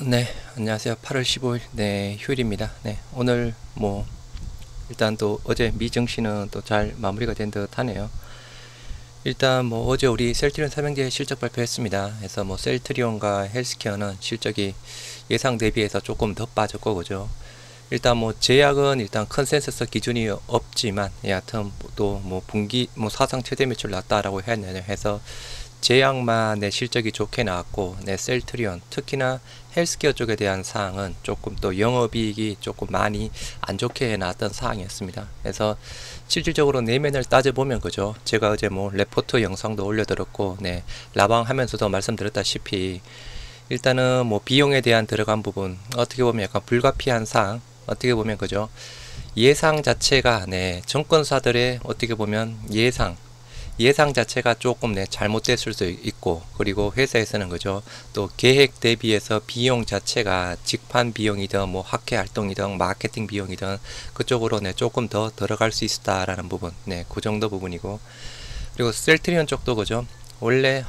네, 안녕하세요. 8월 15일, 네, 휴일입니다. 네, 오늘 일단 또 어제 미증시는 또 잘 마무리가 된 듯 하네요. 일단 어제 우리 셀트리온 삼형제 실적 발표했습니다. 그래서 셀트리온과 헬스케어는 실적이 예상 대비해서 조금 더 빠졌고, 그죠? 일단 제약은 일단 컨센서스 기준이 없지만, 여하튼 또 분기 사상 최대 매출 났다라고 해서 제약만 내 실적이 좋게 나왔고, 내 셀트리온 특히나 헬스케어 쪽에 대한 사항은 조금 또 영업이익이 조금 많이 안 좋게 나왔던 사항이었습니다. 그래서 실질적으로 내면을 따져보면, 그죠? 제가 어제 레포트 영상도 올려드렸고, 네, 라방 하면서도 말씀드렸다시피 일단은 비용에 대한 들어간 부분, 어떻게 보면 약간 불가피한 사항, 어떻게 보면, 그죠? 예상 자체가, 네, 정권사들의 어떻게 보면 예상 자체가 조금 잘못됐을 수도 있고, 그리고 회사에서는, 그죠, 또 계획 대비해서 비용 자체가 직판 비용이든 학회 활동이든 마케팅 비용이든 그쪽으로 조금 더 들어갈 수 있다라는 부분, 그 정도 부분이고, 그리고 셀트리온 쪽도, 그죠, 원래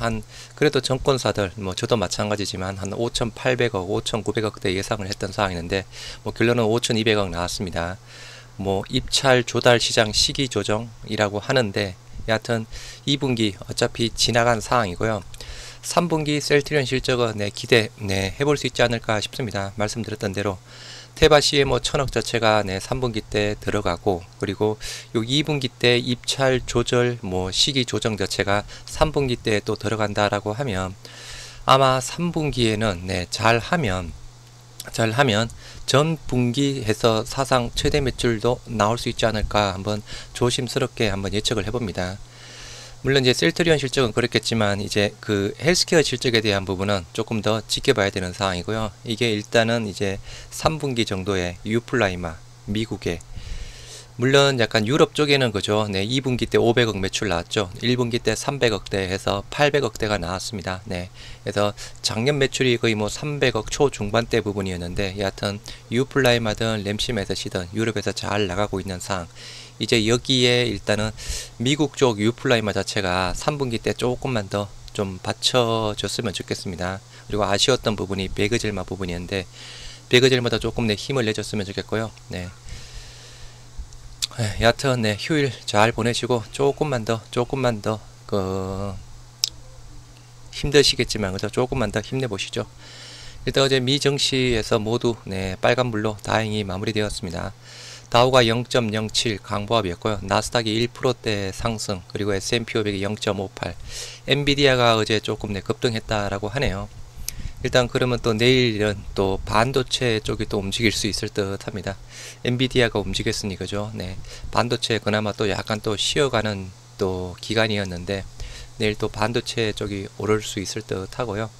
그래도 정권사들 저도 마찬가지지만 한 5,800억 5,900억대 예상을 했던 상황이었는데 결론은 5,200억 나왔습니다. 입찰 조달 시장 시기 조정이라고 하는데, 여하튼 2분기 어차피 지나간 상황이고요. 3분기 셀트리온 실적은 기대 해볼 수 있지 않을까 싶습니다. 말씀드렸던 대로 테바 CMO 1000억 자체가 3분기 때 들어가고, 그리고 요 2분기 때 입찰 조절 시기 조정 자체가 3분기 때 또 들어간다라고 하면, 아마 3분기에는 잘하면 전 분기에서 사상 최대 매출도 나올 수 있지 않을까 한번 조심스럽게 한번 예측을 해봅니다. 물론 이제 셀트리온 실적은 그렇겠지만 이제 그 헬스케어 실적에 대한 부분은 조금 더 지켜봐야 되는 상황이고요. 이게 일단은 이제 3분기 정도의 유플라이마 미국의, 물론 약간 유럽 쪽에는, 그죠, 2분기 때 500억 매출 나왔죠. 1분기 때 300억대 해서 800억대가 나왔습니다. 네. 그래서 작년 매출이 거의 300억 초중반대 부분이었는데, 여하튼 유플라이마든 램시메스시든 유럽에서 잘 나가고 있는 상황. 이제 여기에 일단은 미국 쪽 유플라이마 자체가 3분기 때 조금만 더 좀 받쳐줬으면 좋겠습니다. 그리고 아쉬웠던 부분이 베그젤마 부분이었는데, 베그젤마도 조금 힘을 내줬으면 좋겠고요. 네. 여하튼 휴일 잘 보내시고 조금만 더 힘드시겠지만, 그죠, 조금만 더 힘내보시죠. 일단 어제 미증시에서 모두 빨간불로 다행히 마무리되었습니다. 다우가 0.07 강보합이었고요. 나스닥이 1%대 상승, 그리고 S&P 500이 0.58. 엔비디아가 어제 조금 급등했다라고 하네요. 일단 그러면 또 내일은 또 반도체 쪽이 또 움직일 수 있을 듯 합니다. 엔비디아가 움직였으니, 그죠, 반도체 그나마 또 약간 또 쉬어가는 또 기간이었는데, 내일 또 반도체 쪽이 오를 수 있을 듯 하고요.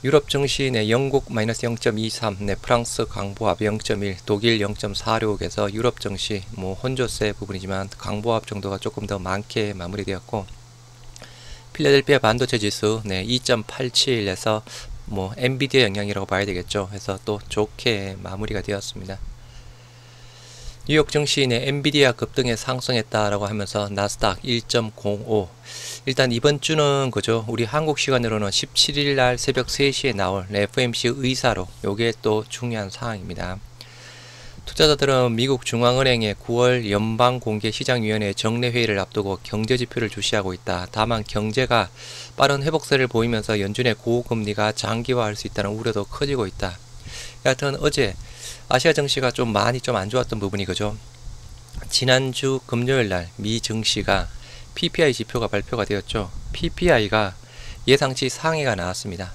유럽 증시 영국 마이너스 0.23, 프랑스 강보합 0.1, 독일 0.46에서 유럽 증시 혼조세 부분이지만 강보합 정도가 조금 더 많게 마무리되었고, 필라델피아 반도체 지수 2.87에서 엔비디아 영향이라고 봐야 되겠죠. 해서 또 좋게 마무리가 되었습니다. 뉴욕 증시 엔비디아 급등에 상승했다라고 하면서 나스닥 1.05. 일단 이번 주는, 그죠, 우리 한국 시간으로는 17일 날 새벽 3시에 나올 FOMC 의사로 요게 또 중요한 사항입니다. 투자자들은 미국 중앙은행의 9월 연방공개시장위원회 정례회의를 앞두고 경제지표를 주시하고 있다. 다만 경제가 빠른 회복세를 보이면서 연준의 고금리가 장기화할 수 있다는 우려도 커지고 있다. 여하튼 어제 아시아 증시가 좀 많이 좀 안 좋았던 부분이, 그죠, 지난주 금요일날 미 증시가 PPI 지표가 발표가 되었죠. PPI가 예상치 상회가 나왔습니다.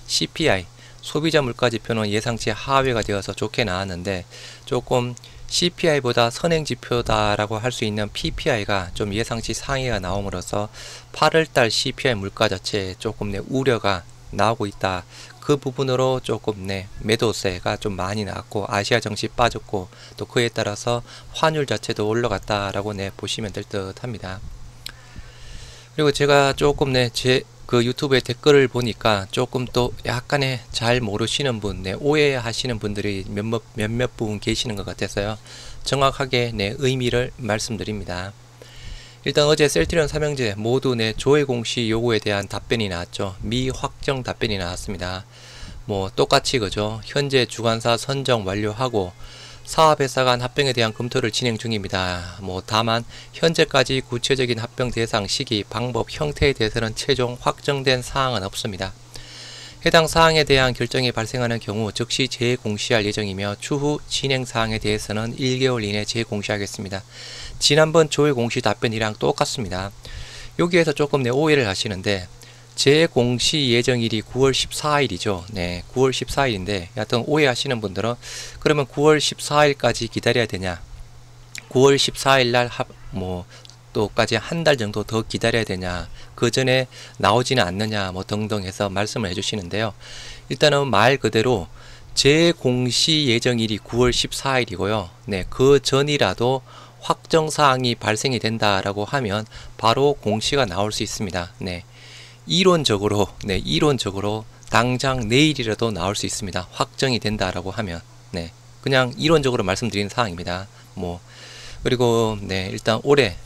CPI 소비자 물가 지표는 예상치 하회가 되어서 좋게 나왔는데, 조금 CPI보다 선행 지표다라고 할 수 있는 PPI가 좀 예상치 상회가 나옴으로써 8월달 CPI 물가 자체에 조금 우려가 나오고 있다. 그 부분으로 조금 매도세가 좀 많이 나왔고, 아시아 증시 빠졌고, 또 그에 따라서 환율 자체도 올라갔다라고 보시면 될 듯 합니다. 그리고 제가 조금 제 그 유튜브에 댓글을 보니까 조금 또 약간의 잘 모르시는 분, 오해하시는 분들이 몇몇 분 계시는 것 같아서요. 정확하게 의미를 말씀드립니다. 일단 어제 셀트리온 삼형제 모두 조회 공시 요구에 대한 답변이 나왔죠. 미확정 답변이 나왔습니다. 뭐 똑같이 그죠. 현재 주관사 선정 완료하고 사업회사 간 합병에 대한 검토를 진행 중입니다. 뭐 다만 현재까지 구체적인 합병 대상 시기, 방법, 형태에 대해서는 최종 확정된 사항은 없습니다. 해당 사항에 대한 결정이 발생하는 경우 즉시 재공시할 예정이며 추후 진행 사항에 대해서는 1개월 이내 재공시하겠습니다. 지난번 조회 공시 답변이랑 똑같습니다. 여기에서 조금 오해를 하시는데 재공시 예정일이 9월 14일이죠. 네, 9월 14일인데 여하튼 오해하시는 분들은 그러면 9월 14일까지 기다려야 되냐, 9월 14일 날 또까지 한 달 정도 더 기다려야 되냐, 그 전에 나오지는 않느냐 뭐 등등 해서 말씀을 해주시는데요. 일단은 말 그대로 재공시 예정일이 9월 14일이고요. 네, 그 전이라도 확정사항이 발생이 된다라고 하면 바로 공시가 나올 수 있습니다. 네, 이론적으로 당장 내일이라도 나올 수 있습니다. 확정이 된다라고 하면. 네, 그냥 이론적으로 말씀드리는 사항입니다. 그리고 네, 일단 올해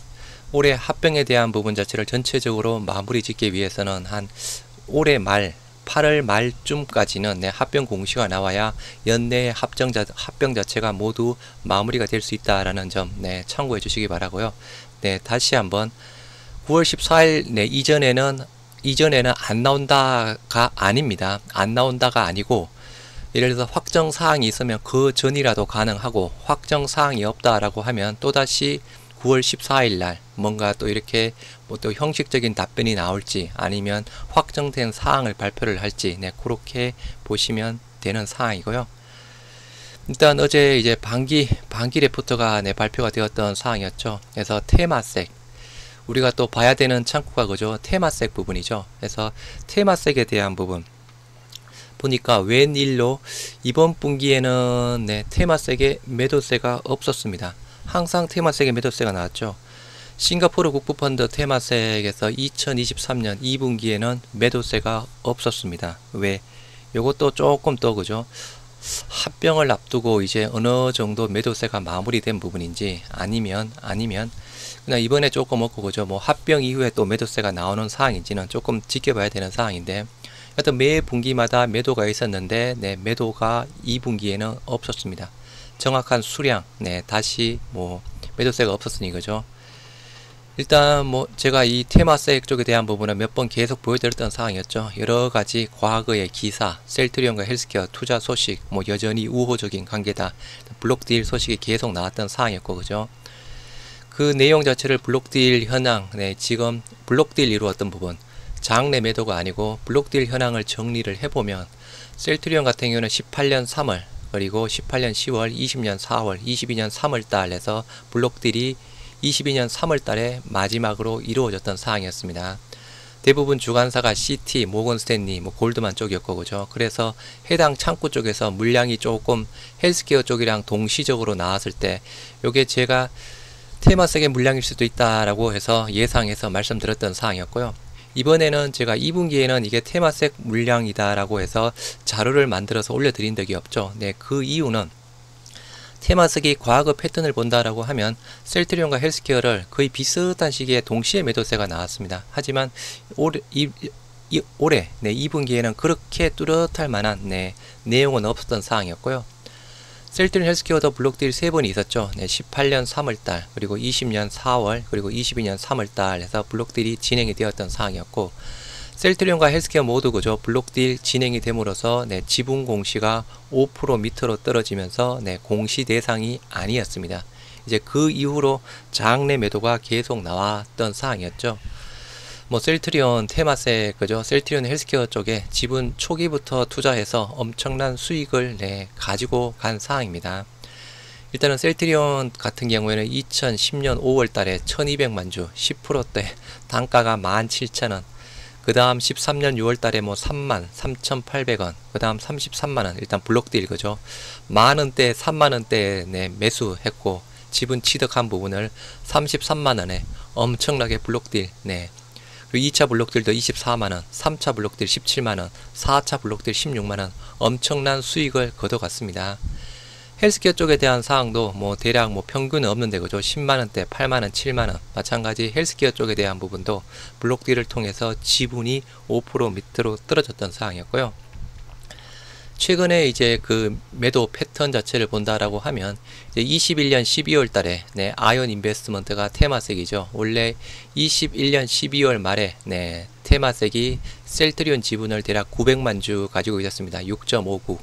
합병에 대한 부분 자체를 전체적으로 마무리 짓기 위해서는 한 올해 말 8월 말쯤까지는 네, 합병 공시가 나와야 연내 합병 자체가 모두 마무리가 될 수 있다라는 점 네, 참고해 주시기 바라고요. 네, 다시 한번 9월 14일 네, 이전에는 안 나온다가 아닙니다. 안 나온다가 아니고 예를 들어서 확정 사항이 있으면 그 전이라도 가능하고 확정 사항이 없다라고 하면 또다시 9월 14일 날 뭔가 또 이렇게 또 형식적인 답변이 나올지 아니면 확정된 사항을 발표를 할지 네, 그렇게 보시면 되는 사항이고요. 일단 어제 이제 반기 레포트가 네, 발표가 되었던 사항이었죠. 그래서 테마색 우리가 또 봐야 되는 창구가 그죠, 테마색 부분이죠. 그래서 테마색에 대한 부분 보니까 웬일로 이번 분기에는 네, 테마색에 매도세가 없었습니다. 항상 테마색에 매도세가 나왔죠. 싱가포르 국부펀드 테마색에서 2023년 2분기에는 매도세가 없었습니다. 왜? 요것도 조금 더 그죠, 합병을 앞두고 이제 어느 정도 매도세가 마무리된 부분인지 아니면 그냥 이번에 조금 없고 그죠, 뭐 합병 이후에 또 매도세가 나오는 사항인지는 조금 지켜봐야 되는 사항인데 하여튼 매 분기마다 매도가 있었는데 네, 매도가 2분기에는 없었습니다. 정확한 수량 네, 다시 매도세가 없었으니 그죠. 일단 제가 이 테마색 쪽에 대한 부분은 몇 번 계속 보여드렸던 사항이었죠. 여러가지 과거의 기사, 셀트리온과 헬스케어 투자 소식 여전히 우호적인 관계다, 블록딜 소식이 계속 나왔던 사항이었고 그죠. 그 내용 자체를 블록딜 현황 네, 지금 블록딜 이루었던 부분 장내 매도가 아니고 블록딜 현황을 정리를 해보면 셀트리온 같은 경우는 18년 3월 그리고 18년 10월 20년 4월 22년 3월달 에서 블록딜이 22년 3월달에 마지막으로 이루어졌던 사항이었습니다. 대부분 주관사가 CT, 모건스탠리, 골드만 쪽이었고 그죠. 그래서 해당 창구 쪽에서 물량이 조금 헬스케어 쪽이랑 동시적으로 나왔을 때 요게 제가 테마색의 물량일 수도 있다라고 해서 예상해서 말씀드렸던 사항이었고요. 이번에는 제가 2분기에는 이게 테마색 물량이다라고 해서 자료를 만들어서 올려드린 적이 없죠. 네, 그 이유는 테마색이 과거 패턴을 본다라고 하면 셀트리온과 헬스케어를 거의 비슷한 시기에 동시에 매도세가 나왔습니다. 하지만 올해 네, 2분기에는 그렇게 뚜렷할 만한 네, 내용은 없었던 사항이었고요. 셀트리온 헬스케어도 블록딜 3번이 있었죠. 네, 18년 3월달 그리고 20년 4월 그리고 22년 3월달 에서 블록딜이 진행이 되었던 사항이었고 셀트리온과 헬스케어 모두 그죠, 블록딜 진행이 됨으로써 네, 지분 공시가 5% 밑으로 떨어지면서 네, 공시 대상이 아니었습니다. 이제 그 이후로 장내 매도가 계속 나왔던 사항이었죠. 셀트리온 테마색 그죠, 셀트리온 헬스케어 쪽에 지분 초기부터 투자해서 엄청난 수익을 네, 가지고 간 사항입니다. 일단은 셀트리온 같은 경우에는 2010년 5월달에 1200만주 10%대 단가가 17,000원, 그 다음 13년 6월달에 33,800원, 그 다음 33만원, 일단 블록딜 그죠, 만원대 3만원대에 네, 매수했고 지분 취득한 부분을 33만원에 엄청나게 블록딜 네, 그리고 2차 블록딜도 24만원, 3차 블록딜 17만원, 4차 블록딜 16만원 엄청난 수익을 거둬갔습니다. 헬스케어 쪽에 대한 사항도 대략 평균은 없는데 그죠, 10만원대, 8만원, 7만원 마찬가지 헬스케어 쪽에 대한 부분도 블록딜을 통해서 지분이 5% 밑으로 떨어졌던 사항이었고요. 최근에 이제 그 매도 패턴 자체를 본다라고 하면 이제 21년 12월 달에 아이온 인베스트먼트가 테마색이죠. 원래 21년 12월 말에 테마색이 셀트리온 지분을 대략 900만 주 가지고 있었습니다. 6.59.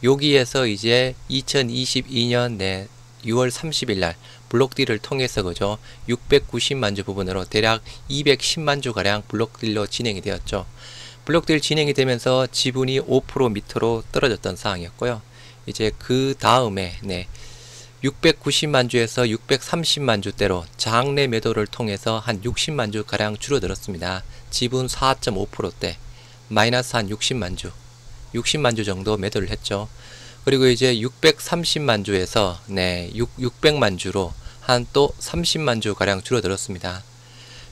여기에서 이제 2022년 6월 30일 날 블록딜을 통해서 그죠 690만 주 부분으로 대략 210만 주 가량 블록딜로 진행이 되었죠. 블록딜 진행이 되면서 지분이 5% 밑으로 떨어졌던 상황이었고요. 이제 그 다음에 690만 주에서 630만 주대로 장내 매도를 통해서 한 60만 주 가량 줄어들었습니다. 지분 4.5%대 마이너스 한 60만 주 정도 매도를 했죠. 그리고 이제 630만 주에서 600만 주로 한 또 30만 주 가량 줄어들었습니다.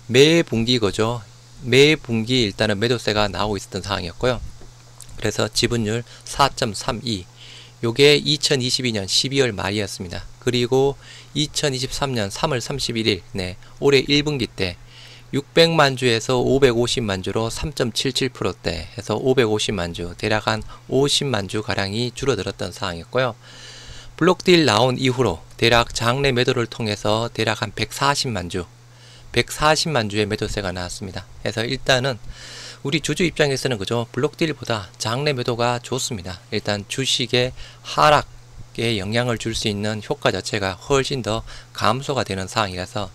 매 분기 거죠. 매 분기 일단은 매도세가 나오고 있었던 상황이었고요. 그래서 지분율 4.32. 요게 2022년 12월 말이었습니다. 그리고 2023년 3월 31일 올해 1분기 때 600만 주에서 550만 주로 3.77%대 해서 550만 주 대략 한 50만 주 가량이 줄어들었던 상황이었고요. 블록딜 나온 이후로 대략 장내 매도를 통해서 대략 한 140만 주의 매도세가 나왔습니다. 그래서 일단은 우리 주주 입장에서는 그죠 블록딜보다 장내 매도가 좋습니다. 일단 주식의 하락에 영향을 줄 수 있는 효과 자체가 훨씬 더 감소가 되는 상황이라서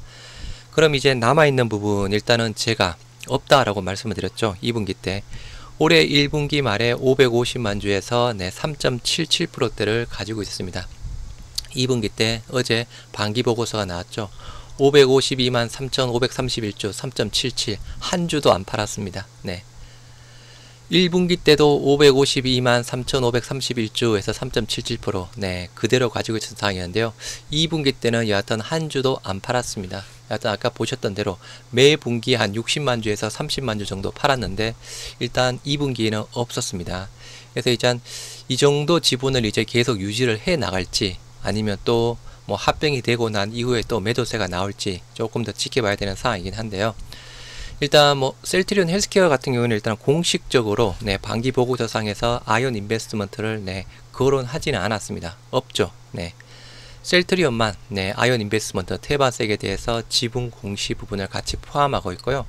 그럼 이제 남아있는 부분 일단은 제가 없다라고 말씀을 드렸죠. 2분기 때 올해 1분기 말에 550만 주에서 3.77%대를 가지고 있었습니다. 2분기 때 어제 반기 보고서가 나왔죠. 552만 3,531주 3.77 한 주도 안 팔았습니다. 1분기 때도 552만 3,531주에서 3.77% 그대로 가지고 있었던 상황이었는데요. 2분기 때는 여하튼 한 주도 안 팔았습니다. 여하튼 아까 보셨던 대로 매 분기 한 60만 주에서 30만 주 정도 팔았는데 일단 2분기에는 없었습니다. 그래서 이제 이 정도 지분을 이제 계속 유지를 해 나갈지 아니면 또 뭐 합병이 되고 난 이후에 또 매도세가 나올지 조금 더 지켜봐야 되는 상황이긴 한데요. 일단 뭐 셀트리온 헬스케어 같은 경우는 일단 공식적으로 반기 보고서상에서 아이온 인베스트먼트를 거론하지는 않았습니다. 없죠. 셀트리온만 아이온 인베스트먼트 테마색에 대해서 지분 공시 부분을 같이 포함하고 있고요.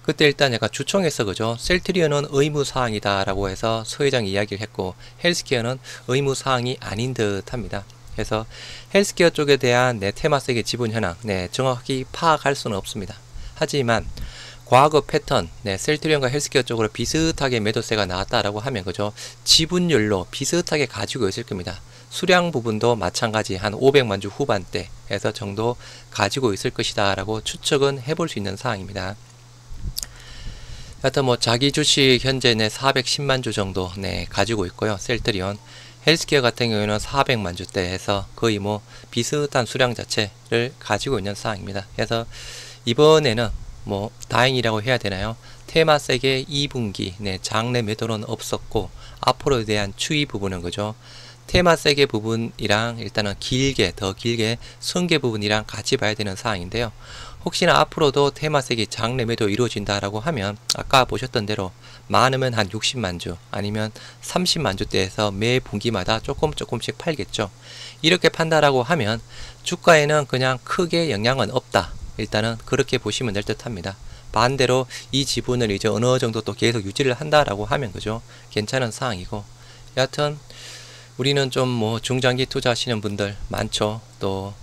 그때 일단 약간 주총에서 그죠 셀트리온은 의무사항이다 라고 해서 소회장이 이야기를 했고 헬스케어는 의무사항이 아닌 듯 합니다. 그래서 헬스케어 쪽에 대한 테마색의 지분 현황 정확히 파악할 수는 없습니다. 하지만 과거 패턴 셀트리온과 헬스케어 쪽으로 비슷하게 매도세가 나왔다라고 하면 그죠 지분율로 비슷하게 가지고 있을 겁니다. 수량 부분도 마찬가지 한 500만 주 후반대에서 정도 가지고 있을 것이다 라고 추측은 해볼 수 있는 사항입니다. 여하튼 뭐 자기 주식 현재 410만 주 정도 가지고 있고요. 셀트리온 헬스케어 같은 경우에는 400만 주대 해서 거의 뭐 비슷한 수량 자체를 가지고 있는 상황입니다. 그래서 이번에는 뭐 다행이라고 해야 되나요? 테마색의 2분기 장내 매도는 없었고 앞으로에 대한 추이 부분은 그죠 테마색의 부분이랑 일단은 더 길게 승계 부분이랑 같이 봐야 되는 상황인데요. 혹시나 앞으로도 테마색이 장내 매도 이루어진다라고 하면 아까 보셨던 대로 많으면 한 60만 주 아니면 30만 주대에서 매 분기마다 조금씩 팔겠죠. 이렇게 판다라고 하면 주가에는 그냥 크게 영향은 없다. 일단은 그렇게 보시면 될 듯 합니다. 반대로 이 지분을 이제 어느 정도 또 계속 유지를 한다라고 하면 그죠 괜찮은 상황이고 여하튼 우리는 좀 뭐 중장기 투자하시는 분들 많죠. 또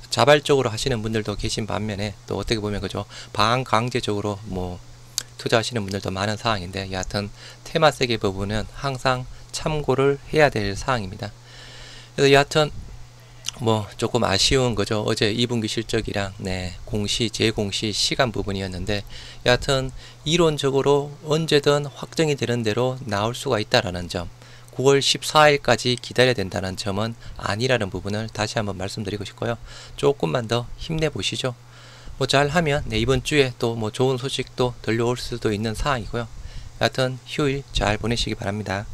자발적으로 하시는 분들도 계신 반면에 또 어떻게 보면 그죠 반강제적으로 뭐 투자하시는 분들도 많은 상황인데 여하튼 테마색의 부분은 항상 참고를 해야 될 사항입니다. 그래서 여하튼 뭐 조금 아쉬운 거죠. 어제 2분기 실적이랑 재공시 시간 부분이었는데 여하튼 이론적으로 언제든 확정이 되는 대로 나올 수가 있다라는 점 9월 14일까지 기다려야 된다는 점은 아니라는 부분을 다시 한번 말씀드리고 싶고요. 조금만 더 힘내보시죠. 뭐 잘하면 이번 주에 또 뭐 좋은 소식도 들려올 수도 있는 상황이고요. 여하튼 휴일 잘 보내시기 바랍니다.